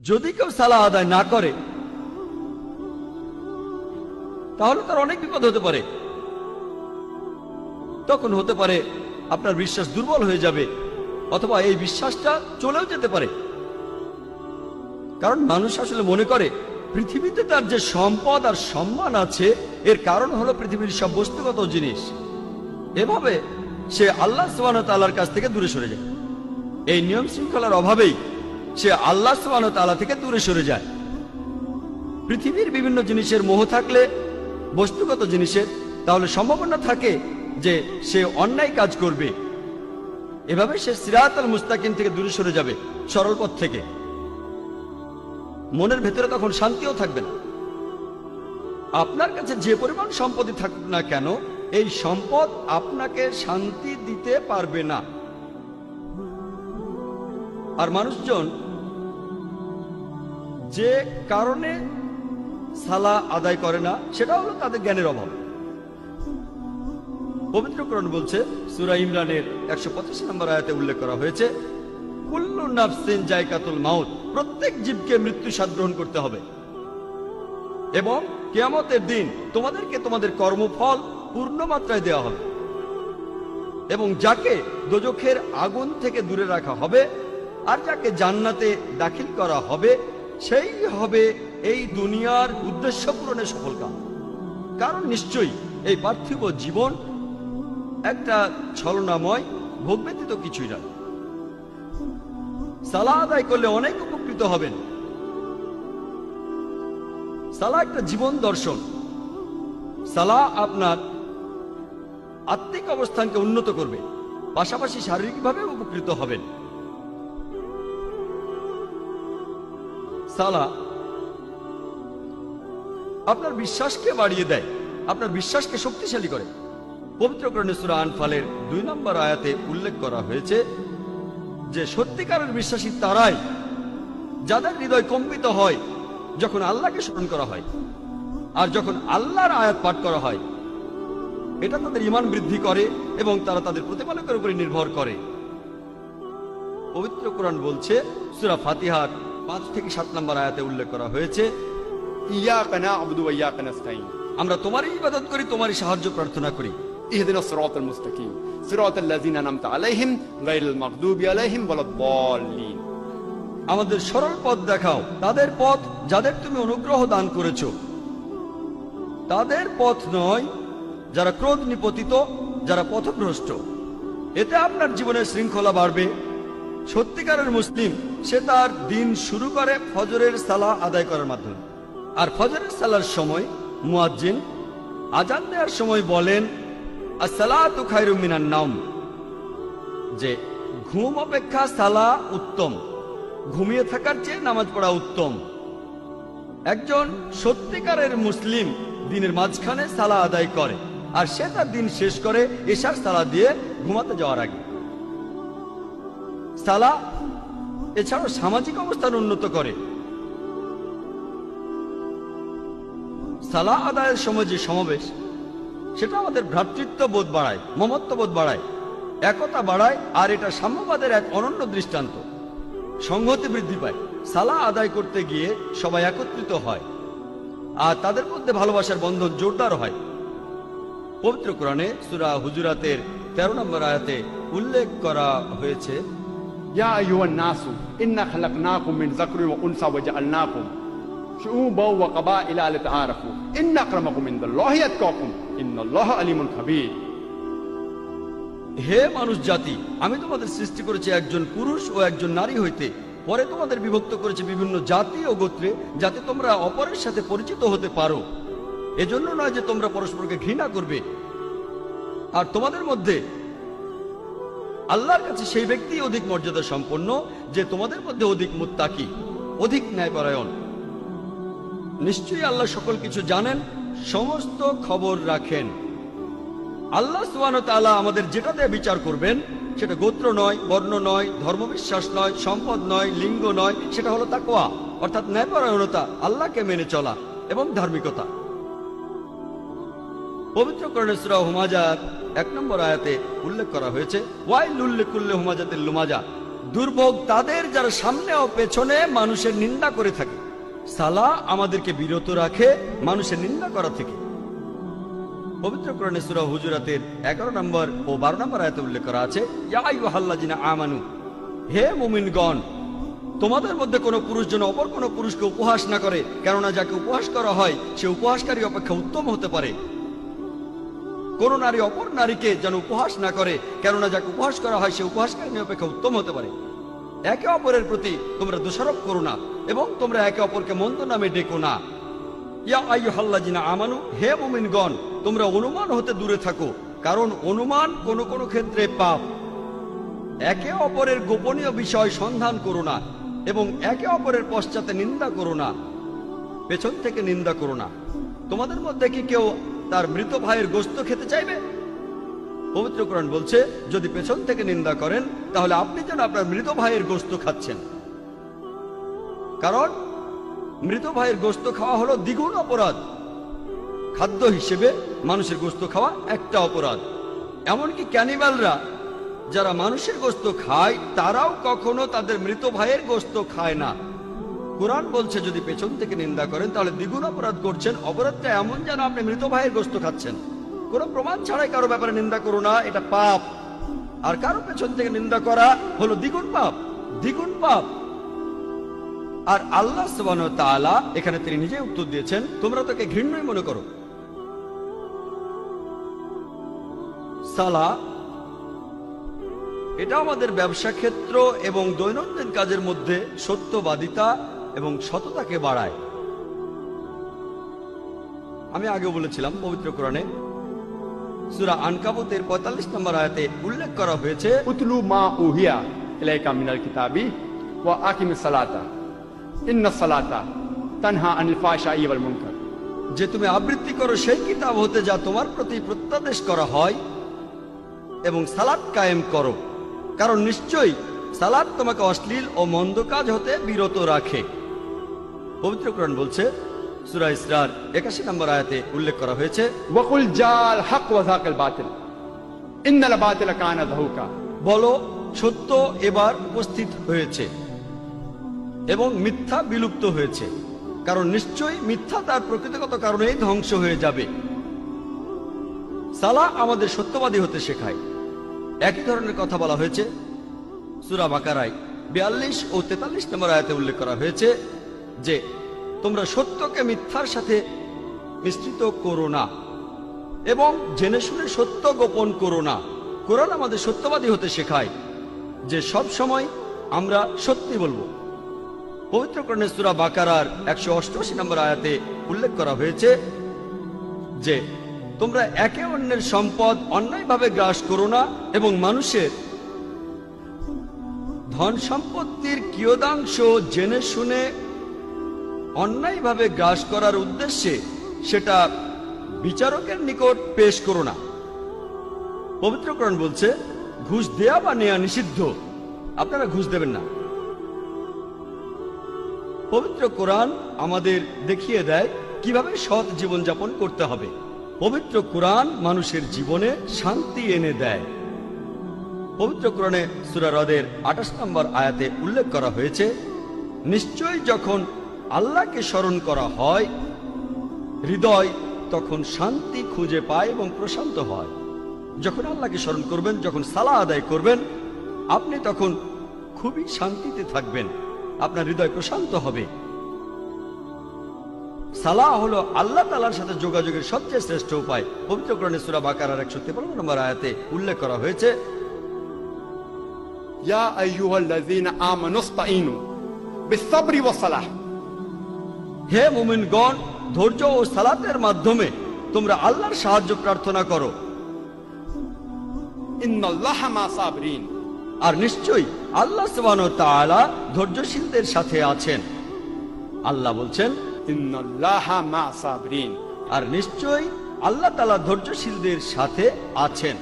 যদি কেউ সালাহ আদায় না করে তাহলে তার অনেক বিপদ হতে পারে। তখন হতে পারে আপনার বিশ্বাস দুর্বল হয়ে যাবে, অথবা এই বিশ্বাসটা চলেও যেতে পারে। কারণ মানুষ আসলে মনে করে পৃথিবীতে তার যে সম্পদ আর সম্মান আছে এর কারণ হলো পৃথিবীর সব বস্তুগত জিনিস। এভাবে সে আল্লাহ সুবহানাহু ওয়া তাআলার কাছ থেকে দূরে সরে যায়। এই নিয়ম শৃঙ্খলার অভাবেই সে আল্লাহ সুবহানাহু ওয়া তাআলা থেকে দূরে সরে যায়। পৃথিবীর বিভিন্ন জিনিসের মোহ থাকলে, বস্তুগত জিনিসের, তাহলে সম্ভাবনা থাকে যে সে অন্যায় কাজ করবে। এভাবে সে সিরাতাল মুস্তাকিম থেকে দূরে সরে যাবে, সরল পথ থেকে। মনের ভেতরে তখন শান্তিও থাকবে না। আপনার কাছে যে পরিমাণ সম্পত্তি থাকুক না কেন, এই সম্পদ আপনাকে শান্তি দিতে পারবে না। আর মানুষজন যে কারণে সালাহ আদায় করে না সেটা হলো তাদের জ্ঞানের অভাব। পবিত্র কোরআন বলছে, সূরা ইমরানের 185 নম্বর আয়াতে উল্লেখ করা হয়েছে, কুল্লু নাফসিন যায়কাতুল মাউত, প্রত্যেক জীবকে মৃত্যু স্বাদ গ্রহণ করতে হবে, এবং কিয়ামতের দিন তোমাদেরকে তোমাদের কর্মফল পূর্ণ মাত্রায় দেওয়া হবে, এবং যাকে দোজখের আগুন থেকে দূরে রাখা হবে আর যাকে জান্নাতে দাখিল করা হবে সেই হবে এই দুনিয়ার উদ্দেশ্য পূরণের সফল কাম। কারণ নিশ্চয়ই এই পার্থিব জীবন একটা ছলনাময়, ভোগ ব্যতীত কিছুই নয়। সালাহ আদায় করলে অনেক উপকৃত হবেন। সালাহ একটা জীবন দর্শন। সালাহ আপনার আত্মিক অবস্থানকে উন্নত করবে, পাশাপাশি শারীরিকভাবে উপকৃত হবেন। সালাহ আপনার বিশ্বাসকে বাড়িয়ে দেয়, আপনার বিশ্বাসকে শক্তিশালী করে। পবিত্র কোরআনে সূরা আনফালের 2 নম্বর আয়াতে উল্লেখ করা হয়েছে যে সত্যিকারের বিশ্বাসী তারাই যাদের হৃদয় কম্পিত হয় যখন আল্লাহকে স্মরণ করা হয়, আর যখন আল্লাহর আয়াত পাঠ করা হয়। এটা তাদের ঈমান বৃদ্ধি করে এবং তারা তাদের প্রতিপালকের উপরে নির্ভর করে। পবিত্র কোরআন বলছে, সূরা ফাতিহার 5 থেকে 7 নম্বর আয়াতে উল্লেখ করা হয়েছে, ইয়াকা না'বুদু ওয়া ইয়াকা নাস্তাঈন, আমরা তোমারই ইবাদত করি, তোমারই সাহায্য প্রার্থনা করি। ইহদিনাস সিরাতাল মুস্তাকিম, সিরাতাল লাযিনা আন'আমতা আলাইহিম গায়রিল মাগদুবি আলাইহিম ওয়ালাদ-দাল্লিন, আমাদের সরল পথ দেখাও, তাদের পথ যাদের তুমি অনুগ্রহ দান করেছো, তাদের পথ নয় যারা ক্রোধ নিপতিত, যারা পথভ্রষ্ট। এতে আপনার জীবনের শৃঙ্খলা বাড়বে। সত্যিকারের মুসলিম সে তার দিন শুরু করে ফজরের সালাহ আদায় করার মাধ্যমে। আর ফজরের সালার সময় মুয়াজ্জিন আজান দেওয়ার সময় বলেন, আসসালাতু খায়রুম মিনান নাওম, যে ঘুম অপেক্ষা সালাহ উত্তম, ঘুমিয়ে থাকার চেয়ে নামাজ পড়া উত্তম। একজন সত্যিকারের মুসলিম দিনের মাঝখানে সালাহ আদায় করে, আর সে তার দিন শেষ করে এশার সালাহ দিয়ে ঘুমাতে যাওয়ার আগে। সালাহ এছাড়াও সামাজিক অবস্থান উন্নত করে। সালাহ আদায়ের সময় যে সমাবেশ, সেটা আমাদের ভ্রাতৃত্ব বোধ বাড়ায়, মমত্ব বোধ বাড়ায়, একতা বাড়ায়, আর এটা সাম্যবাদের এক অনন্য দৃষ্টান্ত। সংহতি বৃদ্ধি পায়। সালাহ আদায় করতে গিয়ে সবাই একত্রিত হয়, আর তাদের মধ্যে ভালোবাসার বন্ধন জোরদার হয়। পবিত্র কোরআনে সূরা হুজুরাতের 13 নম্বর আয়াতে উল্লেখ করা হয়েছে, ইয়া আইয়ুহান নাসু ইন্না খালাকনাকুম মিন যাকরিন ওয়া উনসা ওয়া জাআলনাকুম শুউবান ওয়া কাবাইলা লিতাআরাফু ইন্না আকরামাকুম ইনদাল্লাহি আতকাকুম ইন্নাল্লাহা আলিমুন খাবীর। হে মানুষ জাতি, আমি তোমাদের সৃষ্টি করেছি একজন পুরুষ ও একজন নারী হইতে, পরে তোমাদের বিভক্ত করেছি বিভিন্ন জাতি ও গোত্রে, যাতে তোমরা অপরের সাথে পরিচিত হতে পারো। এজন্য নয় যে তোমরা পরস্পরকে ঘৃণা করবে। আর তোমাদের মধ্যে আল্লাহর কাছে সেই ব্যক্তি অধিক মর্যাদা সম্পন্ন যে তোমাদের মধ্যে অধিক মুত্তাকি, অধিক ন্যায়পরায়ণ। নিশ্চয়ই আল্লাহ সকল কিছু জানেন, সমস্ত খবর রাখেন। আল্লাহ সুবহানাহু ওয়া তাআলা আমাদের যেটা দিয়ে বিচার করবেন, সেটা গোত্র নয়, বর্ণ নয়, ধর্মবিশ্বাস নয়, সম্পদ নয়, লিঙ্গ নয়, সেটা হলো তাকওয়া, অর্থাৎ ন্যায়পরায়ণতা, আল্লাহকে মেনে চলা এবং ধার্মিকতা। পবিত্র কোরআনে সূরা হুমাজার 1 নম্বর আয়াতে উল্লেখ করা হয়েছে, ওয়াইলুল লিকুল্লি হুমাজাতিল লুমাজা, দুর্ভোগ তাদের যারা সামনে ও পেছনে মানুষের নিন্দা করে থাকে। সালাহ আমাদেরকে বিরত রাখে মানুষের নিন্দা করা থেকে। পবিত্র কোরআনে সূরা হুজুরাতের 11 নম্বর ও 12 নম্বর আয়াতে উল্লেখ করা আছে, ইয়া আইয়ুহাল্লাযিনা আমানু, হে মুমিনগণ, তোমাদের মধ্যে কোনো পুরুষ যেন অপর কোনো পুরুষকে উপহাস না করে, কেননা যাকে উপহাস করা হয় সে উপহাসকারী অপেক্ষা উত্তম হতে পারে। কোন নারী অপর নারীকে যেন উপহাস না করে, কেননা যাকে উপহাস করা হয় সে উপহাসকারী অপেক্ষা উত্তম হতে পারে। একে অপরের প্রতি তোমরা দোষারোপ করো না এবং তোমরা একে অপরকে মন্দ নামে ডেকো না। ইয়া আইয়ুহাল্লাযিনা আমানু, হে মুমিনগণ, তোমরা অনুমান হতে দূরে থাকো, কারণ অনুমান কোনো কোনো ক্ষেত্রে পাপ। একে অপরের গোপনীয় বিষয় সন্ধান করো না এবং একে অপরের পশ্চাতে নিন্দা করো না, পেছন থেকে নিন্দা করো না। তোমাদের মধ্যে কি কেউ তার মৃত ভাইয়ের গোশত খেতে চাইবে? পবিত্র কোরআন বলছে, যদি পেছন থেকে নিন্দা করেন তাহলে আপনি যেন আপনার মৃত ভাইয়ের গোশত খাচ্ছেন, কারণ মৃত ভাইয়ের গোশত খাওয়া হলো দ্বিগুণ অপরাধ। খাদ্য হিসেবে মানুষের গোশত খাওয়া একটা অপরাধ। এমনকি ক্যানিবালরা যারা মানুষের গোশত খায় তারাও কখনো তাদের মৃত ভাইয়ের গোশত খায় না। কোরআন বলছে যদি পেছন থেকে নিন্দা করেন তাহলে দ্বিগুণ অপরাধ করছেন। অপরাধটা এমন যেন আপনি মৃত ভাইয়ের গোশত খাচ্ছেন। কোনো প্রমাণ ছাড়াই কারো ব্যাপারে নিন্দা করো না, এটা পাপ। আর কারো পেছন থেকে নিন্দা করা হলো দ্বিগুণ পাপ, দ্বিগুণ পাপ। আর আল্লাহ সুবহানাহু ওয়া তাআলা এখানে তিনি নিজেই উত্তর দিয়েছেন, তোমরা তাকে ঘৃণ্যই মনে করো। সালাহ এটা আমাদের ব্যবসা ক্ষেত্র এবং দৈনন্দিন কাজের মধ্যে সত্যবাদিতা এবং সততাকে বাড়ায়। আমি আগে বলেছিলাম পবিত্র কোরআনে সূরা আনকাবুতের 45 নম্বর আয়াতে উল্লেখ করা হয়েছে, উতলু মা উহিয়া ইলাইকা মিনাল কিতাবি ওয়া আকিমিস সালাতা ইন্নাস সালাতা তানহা আনিল ফাহশাই ওয়াল মুনকার, যে তুমি আবৃত্তি করো সেই কিতাব হতে যা তোমার প্রতি প্রত্যাদেশ করা হয় এবং সালাত কায়েম করো, কারণ নিশ্চয়ই সালাত তোমাকে অশ্লীল ও মন্দ কাজ হতে বিরত রাখে। পবিত্র কোরআন বলছে সূরা ইসরার 81 নম্বর আয়াতে উল্লেখ করা হয়েছে, ওয়াকুল জাল হক ওয়া যাকাল বাতিল ইন্নাল বাতিলা কানা যাহুকা, বলো সত্য এবার উপস্থিত হয়েছে এবং মিথ্যা বিলুপ্ত হয়েছে, কারণ নিশ্চয়ই মিথ্যা তার প্রকৃতিগত কারণেই ধ্বংস হয়ে যাবে। সালাহ আমাদের সত্যবাদী হতে শেখায়। একই ধরনের কথা বলা হয়েছে সূরা বাকারায় 42 ও 43 নম্বর আয়াতে উল্লেখ করা হয়েছে যে তোমরা সত্যকে মিথ্যার সাথে মিশ্রিত করো না এবং জেনে শুনে সত্য গোপন করো না। কোরআন আমাদের সত্যবাদী হতে শেখায় যে সব সময় আমরা সত্যি বলবো। পবিত্র কোরআনে সূরা বাকারার 188 নম্বর আয়াতে উল্লেখ করা হয়েছে যে তোমরা একে অন্যের সম্পদ অন্যায়ভাবে গ্রাস করো না এবং মানুষের ধন সম্পত্তির কিয়দাংশ জেনে শুনে অন্যায়ভাবে গ্রাস করার উদ্দেশ্যে সেটা বিচারকের নিকট পেশ করো না। পবিত্র কোরআন বলছে ঘুষ দেয়া বা নেয়া নিষিদ্ধ, আপনারা ঘুষ দেবেন না। পবিত্র কোরআন আমাদের দেখিয়ে দেয় কিভাবে সৎ জীবনযাপন করতে হবে। পবিত্র কোরআন মানুষের জীবনে শান্তি এনে দেয়। পবিত্র কোরআনে সূরা রদের 28 নম্বর আয়াতে উল্লেখ করা হয়েছে, নিশ্চয়ই যখন আল্লাহকে স্মরণ করা হয় হৃদয় তখন শান্তি খুঁজে পায় এবং প্রশান্ত হয়। যখন আল্লাহকে স্মরণ করবেন, যখন সালাহ আদায় করবেন, আপনি তখন খুবই শান্তিতে থাকবেন, আপনার হৃদয় প্রশান্ত হবে। সালাহ হলো আল্লাহ তাআলার সাথে যোগাযোগের সবচেয়ে শ্রেষ্ঠ উপায়। পবিত্র কোরআনে সূরা বাকারার 153 নম্বর আয়াতে উল্লেখ করা হয়েছে, ইয়া আইয়ুহাল্লাযীনা আমানুস্তাঈনু বিস-সাবরি ওয়াস-সালাহ, হে মুমিনগণ, ধৈর্য ও সালাতের মাধ্যমে তোমরা আল্লাহর সাহায্য প্রার্থনা করো। ইন্নাল্লাহা মা সাবরিন, আর নিশ্চয়ই আল্লাহ সুবহানাহু ওয়া তাআলা ধৈর্যশীলদের সাথে আছেন। আল্লাহ বলছেন ইন্নাল্লাহা মা সাবরিন, আর নিশ্চয়ই আল্লাহ তাআলা ধৈর্যশীলদের সাথে আছেন।